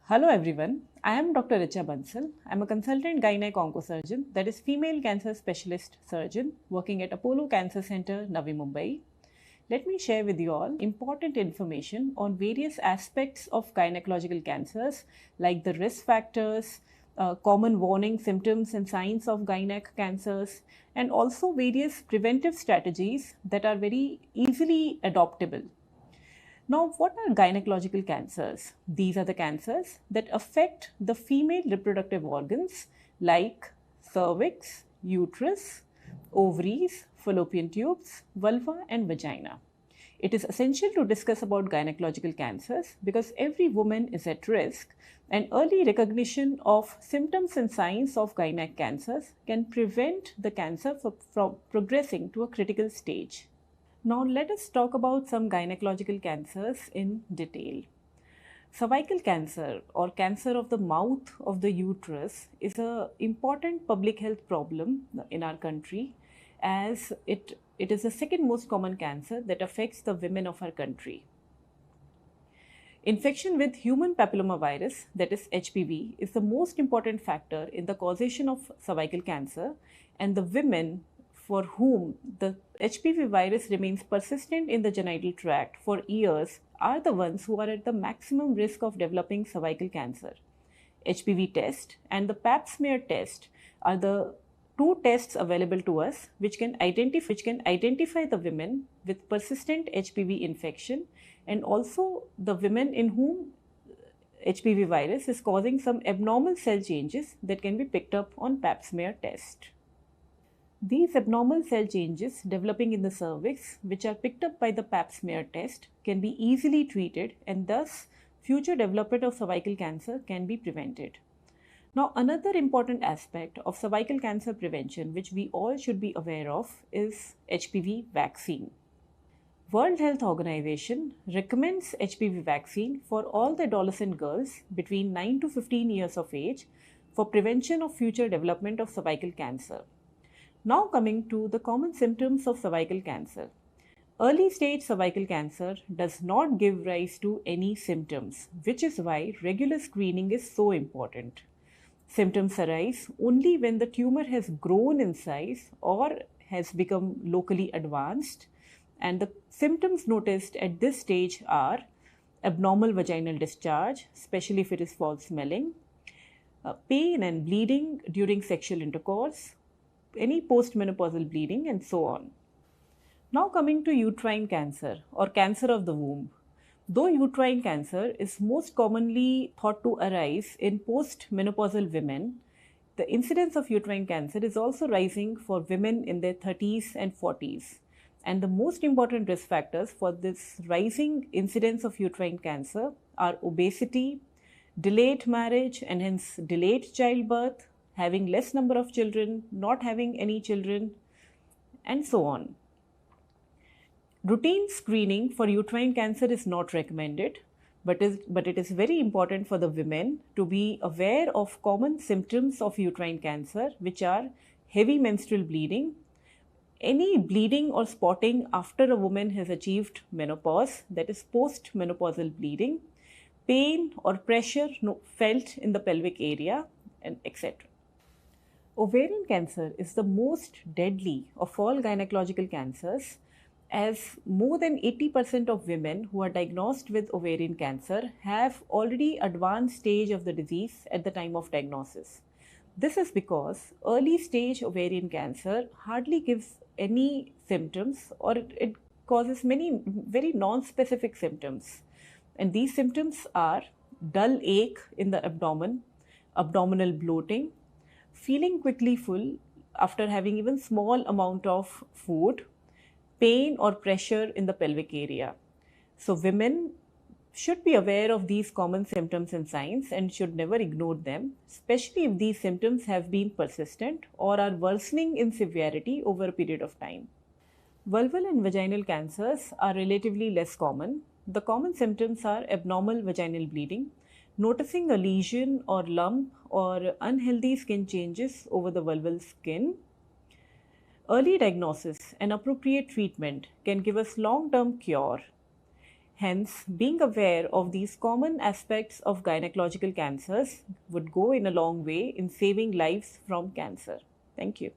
Hello everyone, I am Dr. Richa Bansal. I am a consultant gynec surgeon, that is female cancer specialist surgeon working at Apollo Cancer Center, Navi, Mumbai. Let me share with you all important information on various aspects of gynecological cancers like the risk factors, common warning symptoms and signs of gynec cancers, and also various preventive strategies that are very easily adoptable. Now, what are gynecological cancers? These are the cancers that affect the female reproductive organs like cervix, uterus, ovaries, fallopian tubes, vulva, and vagina. It is essential to discuss about gynecological cancers because every woman is at risk, and early recognition of symptoms and signs of gynec cancers can prevent the cancer from progressing to a critical stage. Now, let us talk about some gynecological cancers in detail. Cervical cancer or cancer of the mouth of the uterus is an important public health problem in our country as it is the second most common cancer that affects the women of our country. Infection with human papillomavirus, that is HPV, is the most important factor in the causation of cervical cancer, and the women for whom the HPV virus remains persistent in the genital tract for years are the ones who are at the maximum risk of developing cervical cancer. HPV test and the pap smear test are the two tests available to us which can identify the women with persistent HPV infection and also the women in whom HPV virus is causing some abnormal cell changes that can be picked up on pap smear test. These abnormal cell changes developing in the cervix, which are picked up by the pap smear test, can be easily treated and thus future development of cervical cancer can be prevented. Now, another important aspect of cervical cancer prevention, which we all should be aware of, is HPV vaccine. World Health Organization recommends HPV vaccine for all the adolescent girls between 9 to 15 years of age for prevention of future development of cervical cancer. Now coming to the common symptoms of cervical cancer. Early stage cervical cancer does not give rise to any symptoms, which is why regular screening is so important. Symptoms arise only when the tumor has grown in size or has become locally advanced, and the symptoms noticed at this stage are abnormal vaginal discharge, especially if it is foul smelling, pain and bleeding during sexual intercourse, any postmenopausal bleeding, and so on. Now coming to uterine cancer or cancer of the womb. Though uterine cancer is most commonly thought to arise in postmenopausal women, the incidence of uterine cancer is also rising for women in their 30s and 40s. And the most important risk factors for this rising incidence of uterine cancer are obesity, delayed marriage and hence delayed childbirth, having less number of children, not having any children, and so on. Routine screening for uterine cancer is not recommended, but it is very important for the women to be aware of common symptoms of uterine cancer, which are heavy menstrual bleeding, any bleeding or spotting after a woman has achieved menopause, that is postmenopausal bleeding, pain or pressure felt in the pelvic area, and etc. Ovarian cancer is the most deadly of all gynecological cancers, as more than 80% of women who are diagnosed with ovarian cancer have already advanced stage of the disease at the time of diagnosis. This is because early stage ovarian cancer hardly gives any symptoms, or it causes many very non-specific symptoms. And these symptoms are dull ache in the abdomen, abdominal bloating, feeling quickly full after having even small amount of food, pain or pressure in the pelvic area. So women should be aware of these common symptoms and signs and should never ignore them, especially if these symptoms have been persistent or are worsening in severity over a period of time. Vulval and vaginal cancers are relatively less common. The common symptoms are abnormal vaginal bleeding, noticing a lesion or lump or unhealthy skin changes over the vulval skin. Early diagnosis and appropriate treatment can give us long-term cure. Hence, being aware of these common aspects of gynecological cancers would go in a long way in saving lives from cancer. Thank you.